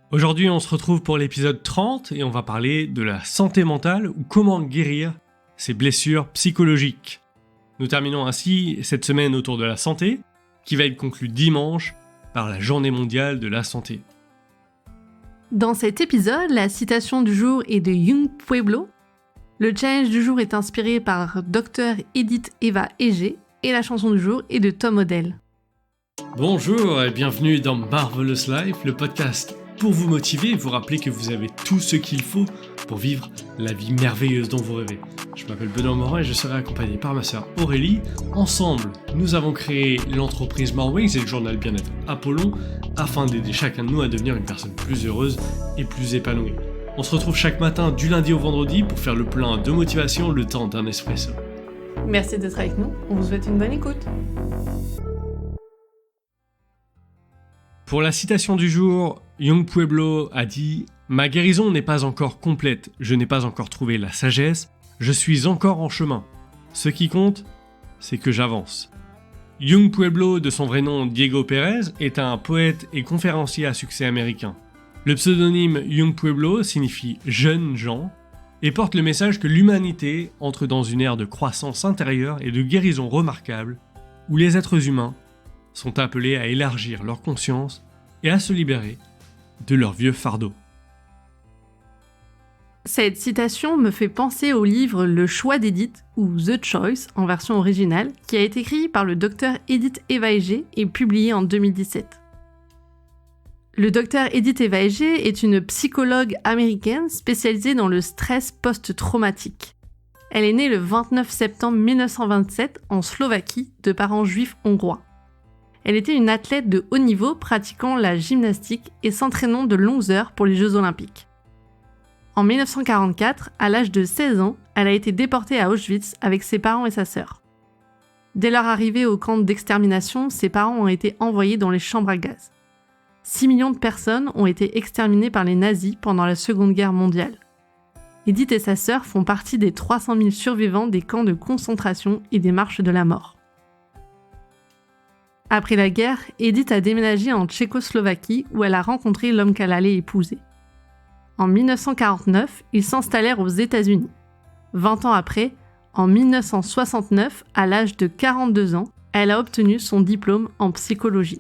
Aujourd'hui, on se retrouve pour l'épisode 30 et on va parler de la santé mentale ou comment guérir ces blessures psychologiques. Nous terminons ainsi cette semaine autour de la santé, qui va être conclue dimanche par la Journée mondiale de la santé. Dans cet épisode, la citation du jour est de Yung Pueblo. Le challenge du jour est inspiré par Dr Edith Eva Eger et la chanson du jour est de Tom Odell. Bonjour et bienvenue dans Marvelous Life, le podcast pour vous motiver et vous rappeler que vous avez tout ce qu'il faut pour vivre la vie merveilleuse dont vous rêvez. Je m'appelle Benoît Morin et je serai accompagné par ma sœur Aurélie. Ensemble, nous avons créé l'entreprise Morewings et le journal Bien-être Apollon afin d'aider chacun de nous à devenir une personne plus heureuse et plus épanouie. On se retrouve chaque matin du lundi au vendredi pour faire le plein de motivation le temps d'un espresso. Merci d'être avec nous, on vous souhaite une bonne écoute. Pour la citation du jour, Yung Pueblo a dit « Ma guérison n'est pas encore complète, je n'ai pas encore trouvé la sagesse, je suis encore en chemin. Ce qui compte, c'est que j'avance. » Yung Pueblo, de son vrai nom Diego Pérez, est un poète et conférencier à succès américain. Le pseudonyme Yung Pueblo signifie « jeunes gens » et porte le message que l'humanité entre dans une ère de croissance intérieure et de guérison remarquable, où les êtres humains sont appelés à élargir leur conscience et à se libérer de leur vieux fardeau. Cette citation me fait penser au livre Le choix d'Edith, ou The Choice en version originale, qui a été écrit par le docteur Edith Eva Eger et publié en 2017. Le docteur Edith Eva Eger est une psychologue américaine spécialisée dans le stress post-traumatique. Elle est née le 29 septembre 1927 en Slovaquie de parents juifs hongrois. Elle était une athlète de haut niveau pratiquant la gymnastique et s'entraînant de longues heures pour les Jeux Olympiques. En 1944, à l'âge de 16 ans, elle a été déportée à Auschwitz avec ses parents et sa sœur. Dès leur arrivée au camp d'extermination, ses parents ont été envoyés dans les chambres à gaz. 6 millions de personnes ont été exterminées par les nazis pendant la Seconde Guerre mondiale. Edith et sa sœur font partie des 300 000 survivants des camps de concentration et des marches de la mort. Après la guerre, Edith a déménagé en Tchécoslovaquie où elle a rencontré l'homme qu'elle allait épouser. En 1949, ils s'installèrent aux États-Unis. 20 ans après, en 1969, à l'âge de 42 ans, elle a obtenu son diplôme en psychologie.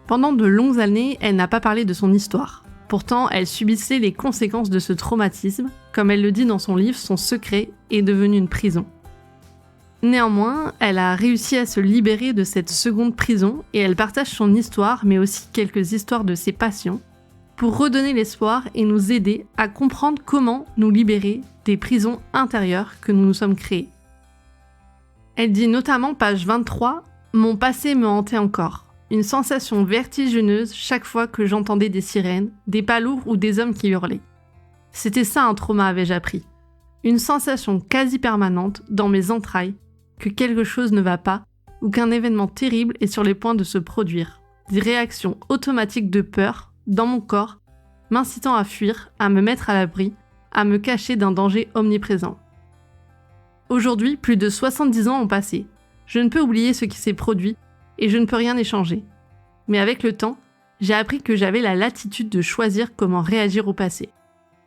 Pendant de longues années, elle n'a pas parlé de son histoire. Pourtant, elle subissait les conséquences de ce traumatisme. Comme elle le dit dans son livre, son secret est devenu une prison. Néanmoins, elle a réussi à se libérer de cette seconde prison et elle partage son histoire, mais aussi quelques histoires de ses patients, pour redonner l'espoir et nous aider à comprendre comment nous libérer des prisons intérieures que nous nous sommes créées. Elle dit notamment, page 23, « Mon passé me hantait encore. Une sensation vertigineuse chaque fois que j'entendais des sirènes, des pas lourds ou des hommes qui hurlaient. C'était ça un trauma, avais-je appris. Une sensation quasi permanente dans mes entrailles que quelque chose ne va pas ou qu'un événement terrible est sur les points de se produire. Des réactions automatiques de peur dans mon corps, m'incitant à fuir, à me mettre à l'abri, à me cacher d'un danger omniprésent. Aujourd'hui, plus de 70 ans ont passé. Je ne peux oublier ce qui s'est produit et je ne peux rien y changer. Mais avec le temps, j'ai appris que j'avais la latitude de choisir comment réagir au passé.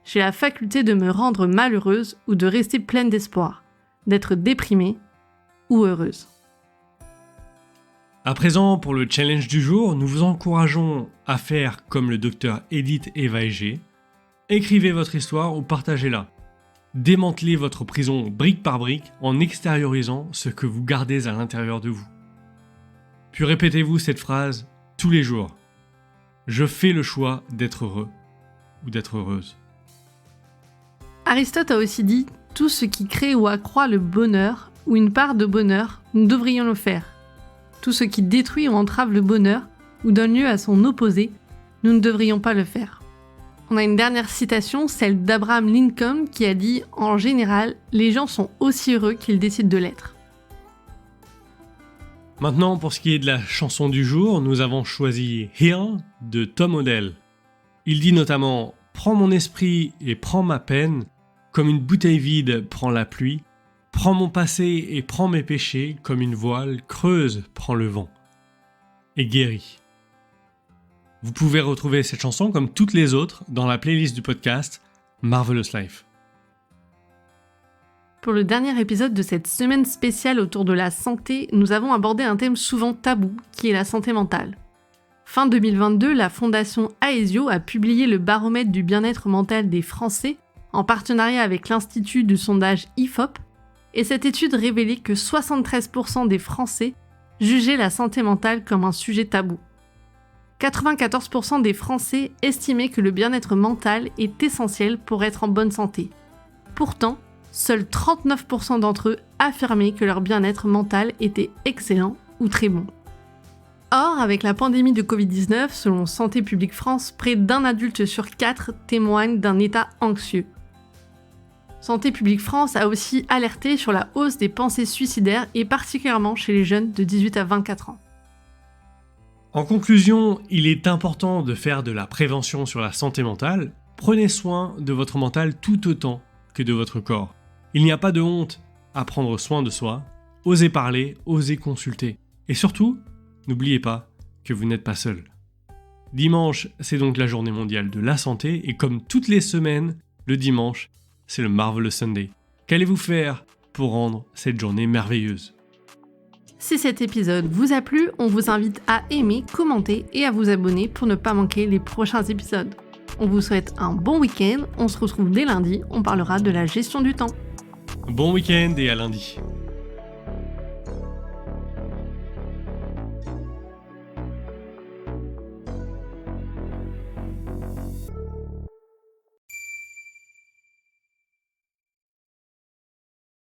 J'ai la faculté de me rendre malheureuse ou de rester pleine d'espoir, d'être déprimée ou heureuse. À présent, pour le challenge du jour, nous vous encourageons à faire comme le docteur Edith Eva Eger. Écrivez votre histoire ou partagez-la. Démantelez votre prison brique par brique en extériorisant ce que vous gardez à l'intérieur de vous. Puis répétez-vous cette phrase tous les jours. Je fais le choix d'être heureux ou d'être heureuse. Aristote a aussi dit « Tout ce qui crée ou accroît le bonheur ou une part de bonheur, nous devrions le faire. Tout ce qui détruit ou entrave le bonheur ou donne lieu à son opposé, nous ne devrions pas le faire. » On a une dernière citation, celle d'Abraham Lincoln qui a dit « En général, les gens sont aussi heureux qu'ils décident de l'être. » Maintenant, pour ce qui est de la chanson du jour, nous avons choisi Heal de Tom Odell. Il dit notamment « Prends mon esprit et prends ma peine, comme une bouteille vide prend la pluie. Prends mon passé et prends mes péchés, comme une voile creuse prend le vent. Et guéris. » Vous pouvez retrouver cette chanson comme toutes les autres dans la playlist du podcast Marvelous Life. Pour le dernier épisode de cette semaine spéciale autour de la santé, nous avons abordé un thème souvent tabou, qui est la santé mentale. Fin 2022, la fondation Aesio a publié le baromètre du bien-être mental des Français en partenariat avec l'institut de sondage IFOP, et cette étude révélait que 73% des Français jugeaient la santé mentale comme un sujet tabou. 94% des Français estimaient que le bien-être mental est essentiel pour être en bonne santé. Pourtant, seuls 39% d'entre eux affirmaient que leur bien-être mental était excellent ou très bon. Or, avec la pandémie de Covid-19, selon Santé publique France, près d'un adulte sur 4 témoigne d'un état anxieux. Santé publique France a aussi alerté sur la hausse des pensées suicidaires et particulièrement chez les jeunes de 18 à 24 ans. En conclusion, il est important de faire de la prévention sur la santé mentale. Prenez soin de votre mental tout autant que de votre corps. Il n'y a pas de honte à prendre soin de soi. Osez parler, osez consulter. Et surtout, n'oubliez pas que vous n'êtes pas seul. Dimanche, c'est donc la journée mondiale de la santé et comme toutes les semaines, le dimanche, c'est le Marvelous Sunday. Qu'allez-vous faire pour rendre cette journée merveilleuse ? Si cet épisode vous a plu, on vous invite à aimer, commenter et à vous abonner pour ne pas manquer les prochains épisodes. On vous souhaite un bon week-end, on se retrouve dès lundi, on parlera de la gestion du temps. Bon week-end et à lundi.